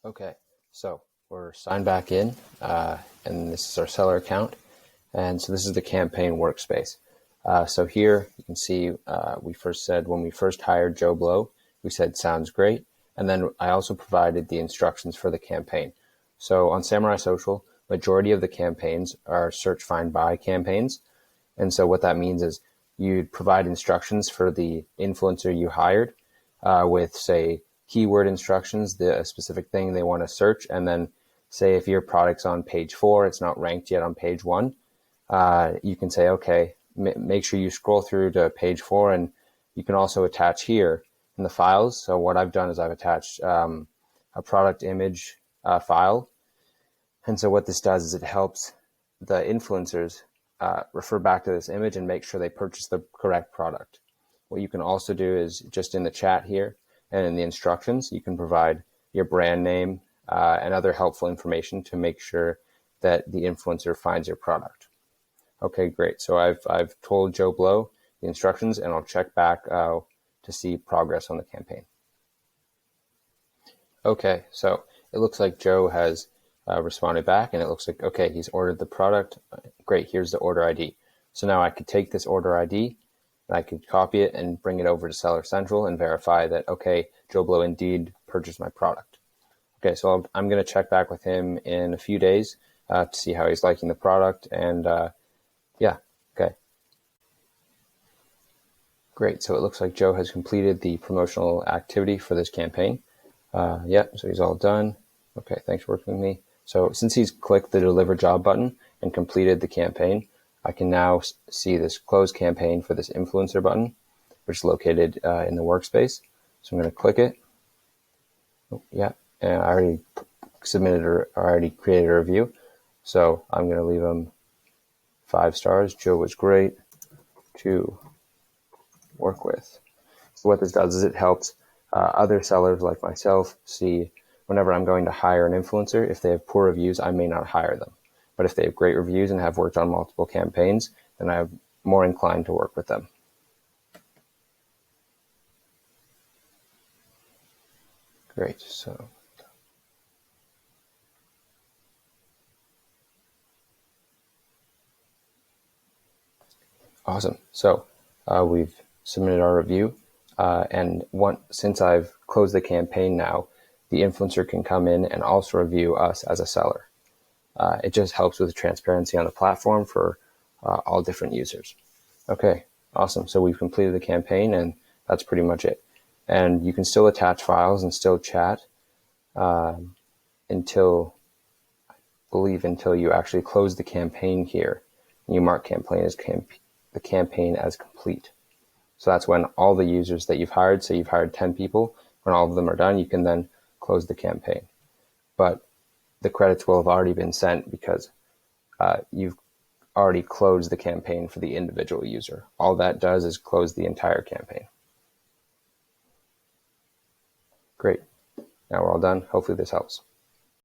Okay, so we're signed back in, and this is our seller account. And so this is the campaign workspace. So here you can see we first said when we first hired Joe Blow, we said sounds great. And then I also provided the instructions for the campaign. So on Samurai.Social, majority of the campaigns are search find buy campaigns. And so what that means is you'd provide instructions for the influencer you hired with, say, keyword instructions, the specific thing they want to search. And then say if your product's on page 4, it's not ranked yet on page 1, you can say, okay, make sure you scroll through to page 4, and you can also attach here in the files. So what I've done is I've attached a product image file. And so what this does is it helps the influencers refer back to this image and make sure they purchase the correct product. What you can also do is just in the chat here and in the instructions, you can provide your brand name and other helpful information to make sure that the influencer finds your product. Okay, great. So I've told Joe Blow the instructions, and I'll check back to see progress on the campaign. Okay, so it looks like Joe has responded back, and it looks like, okay, he's ordered the product. Great, here's the order ID. So now I could take this order ID, and I could copy it and bring it over to Seller Central and verify that, okay, Joe Blow indeed purchased my product. Okay, so I'm going to check back with him in a few days to see how he's liking the product, and yeah, okay. Great, so it looks like Joe has completed the promotional activity for this campaign. Yeah, so he's all done. Okay, thanks for working with me. So since he's clicked the Deliver Job button and completed the campaign, I can now see this Close Campaign for this influencer button, which is located in the workspace. So I'm going to click it. Oh, yeah, and I already submitted or already created a review. So I'm going to leave him 5 stars. Joe was great to work with. So what this does is it helps other sellers like myself see whenever I'm going to hire an influencer, if they have poor reviews, I may not hire them. But if they have great reviews and have worked on multiple campaigns, then I'm more inclined to work with them. Great, so. Awesome. So we've submitted our review. And since I've closed the campaign now, the influencer can come in and also review us as a seller. It just helps with transparency on the platform for all different users. Okay, awesome. So we've completed the campaign, and that's pretty much it. And you can still attach files and still chat until you actually close the campaign here. And you mark the campaign as complete. So that's when all the users that you've hired, say you've hired 10 people, when all of them are done, you can then close the campaign. But the credits will have already been sent because you've already closed the campaign for the individual user. All that does is close the entire campaign. Great. Now we're all done. Hopefully this helps.